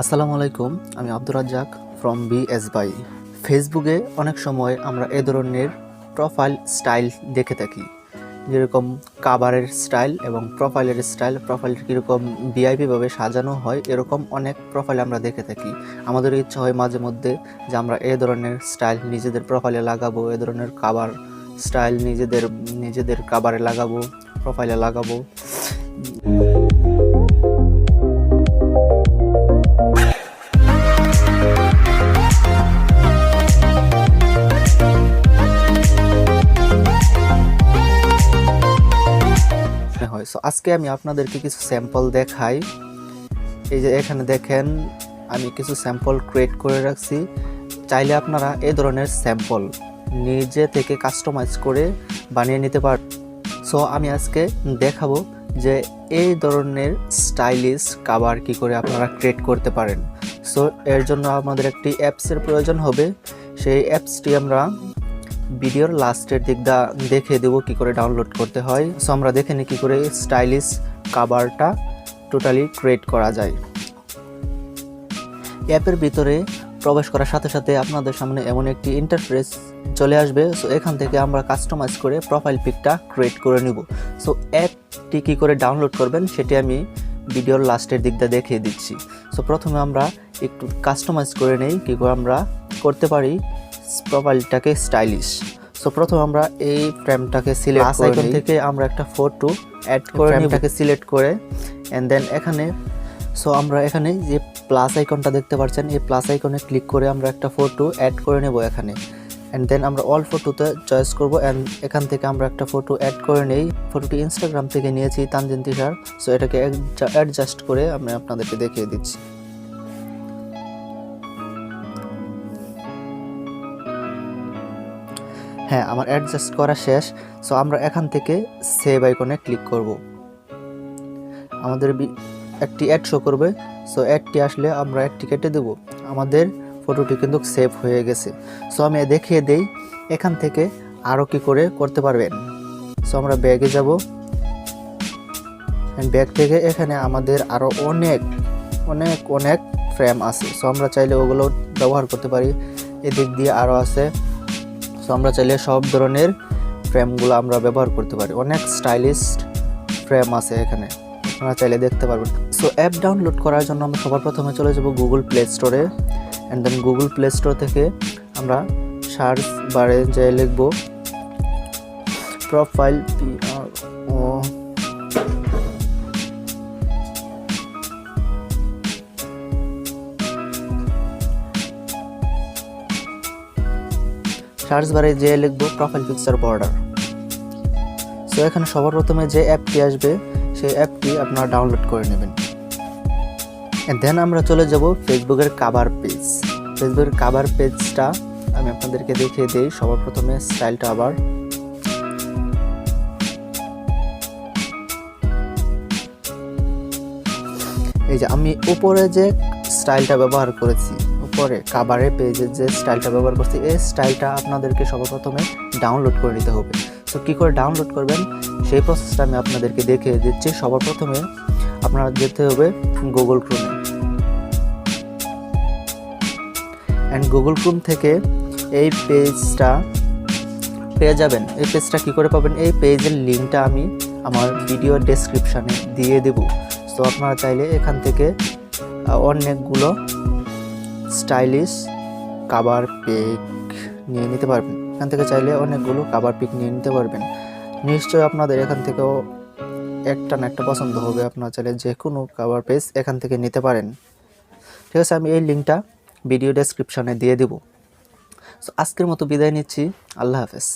আসসালামুআলাইকুম, আমি Abdur Razzak from BSVAI। ফেসবুকে অনেক সময় আমরা এ ধরনের প্রোফাইল স্টাইল দেখে থাকি, যেরকম কাভারের স্টাইল এবং প্রোফাইলের স্টাইল। প্রোফাইলটা কীরকম ভিআইপিভাবে সাজানো হয়, এরকম অনেক প্রোফাইল আমরা দেখে থাকি। আমাদের ইচ্ছা হয় মাঝে মধ্যে যে আমরা এ ধরনের স্টাইল নিজেদের প্রোফাইলে লাগাবো, এ ধরনের কাভার স্টাইল নিজেদের কাভারে লাগাবো, প্রোফাইলে লাগাবো। হয় সো আজকে আমি আপনাদেরকে কিছু স্যাম্পল দেখাই। এই যে এখানে দেখেন, আমি কিছু স্যাম্পল ক্রিয়েট করে রাখছি। চাইলে আপনারা এই ধরনের স্যাম্পল নিজে থেকে কাস্টমাইজ করে বানিয়ে নিতে পারেন। সো আমি আজকে দেখাবো যে এই ধরনের স্টাইলিশ কাভার কি করে আপনারা ক্রিয়েট করতে পারেন। সো এর জন্য আমাদের একটি অ্যাপসের প্রয়োজন হবে। সেই অ্যাপসটি আমরা ভিডিওর লাস্টের দিকটা দেখে দেবো কি করে ডাউনলোড করতে হয়। সো আমরা দেখে নিই কি করে স্টাইলিশ কাভারটা টোটালি ক্রিয়েট করা যায়। অ্যাপের ভিতরে প্রবেশ করার সাথে সাথে আপনাদের সামনে এমন একটি ইন্টারফেস চলে আসবে। সো এখান থেকে আমরা কাস্টমাইজ করে প্রোফাইল পিকটা ক্রিয়েট করে নিব। সো অ্যাপটি কী করে ডাউনলোড করবেন সেটি আমি ভিডিওর লাস্টের দিকটা দেখিয়ে দিচ্ছি। সো প্রথমে আমরা একটু কাস্টমাইজ করে নেই কী করে আমরা করতে পারি প্রোফাইলটাকে স্টাইলিশ। সো প্রথমে আমরা এই ফ্রেমটাকে সিলেক্ট করে নিই, থেকে আমরা একটা ফটো অ্যাড করে ফ্রেমটাকে সিলেক্ট করে এন্ড দেন এখানে আমরা এখানে যে প্লাস আইকনটা দেখতে পাচ্ছেন, এই প্লাস আইকনে ক্লিক করে আমরা একটা ফটো অ্যাড করে নেব এখানে। এন্ড দেন আমরা অল ফটোতে চয়েস করব এন্ড এখান থেকে আমরা একটা ফটো অ্যাড করে নেই। ফটোটি ইনস্টাগ্রাম থেকে নিয়েছি, তানজিন তিশার। সো এটাকে অ্যাডজাস্ট করে আমি আপনাদেরকে দেখিয়ে দিচ্ছি। হ্যাঁ, আমার অ্যাডজাস্ট করা শেষ। সো আমরা এখান থেকে সেভ আইকনে ক্লিক করব। আমাদের একটি অ্যাড শো করবে। সো অ্যাডটি আসলে আমরা অ্যাডটি কেটে দেব। আমাদের ফটোটি কিন্তু সেভ হয়ে গেছে। সো আমি দেখিয়ে দেই এখান থেকে আরও কি করে করতে পারবেন। সো আমরা ব্যাগে যাব, ব্যাগ থেকে এখানে আমাদের আরও অনেক অনেক অনেক ফ্রেম আছে। সো আমরা চাইলে ওগুলো ব্যবহার করতে পারি। এদিক দিয়ে আরও আছে। সো আমরা চাইলে সব ধরনের ফ্রেমগুলো আমরা ব্যবহার করতে পারি। অনেক স্টাইলিশ ফ্রেম আছে এখানে, আপনারা চাইলে দেখতে পারবেন। সো অ্যাপ ডাউনলোড করার জন্য আমরা সবার প্রথমে চলে যাব গুগল প্লে স্টোরে। And then Google play store থেকে আমরা সার্চ বারে যেয়ে লিখব প্রোফাইল PRO। সার্চ বারে যে লিখব প্রোফাইল পিকচার বর্ডার। সো এখানে সবার প্রথমে যে অ্যাপটি আসবে সেই অ্যাপটি আপনারা ডাউনলোড করে নেবেন। দেন আমরা চলে যাব ফেসবুকের কাভার পেজ। ফেসবুকের কাভার পেজটা আমি আপনাদেরকে দেখিয়ে দিই। সবার প্রথমে স্টাইলটা আবার এই যে আমি উপরে যে স্টাইলটা ব্যবহার করেছি, উপরে কাভারের পেজের যে স্টাইলটা ব্যবহার করছি, এই স্টাইলটা আপনাদেরকে সবার প্রথমে ডাউনলোড করে নিতে হবে। সো কী করে ডাউনলোড করবেন সেই প্রসেসটা আমি আপনাদেরকে দেখিয়ে দিচ্ছি। সবার প্রথমে আপনারা যেতে হবে গুগল ক্রোমে। অ্যান্ড গুগল ক্রোম থেকে এই পেজটা পেয়ে যাবেন। এই পেজটা কী করে পাবেন, এই পেজের লিঙ্কটা আমি আমার ভিডিও ডেসক্রিপশানে দিয়ে দেব। সো আপনারা চাইলে এখান থেকে অনেকগুলো স্টাইলিশ কাভার পিক নিয়ে নিতে পারবেন। এখান থেকে চাইলে অনেকগুলো কাভার পিক নিয়ে নিতে পারবেন। নিশ্চয়ই আপনাদের এখান থেকেও একটা না একটা পছন্দ হবে। আপনারা চাইলে যে কোনো কাভার পেজ এখান থেকে নিতে পারেন। ঠিক আছে, আমি এই লিঙ্কটা ভিডিও ডেসক্রিপশনে দিয়ে দেব। সো আজকের মতো বিদায় নিচ্ছি। আল্লাহ হাফেজ।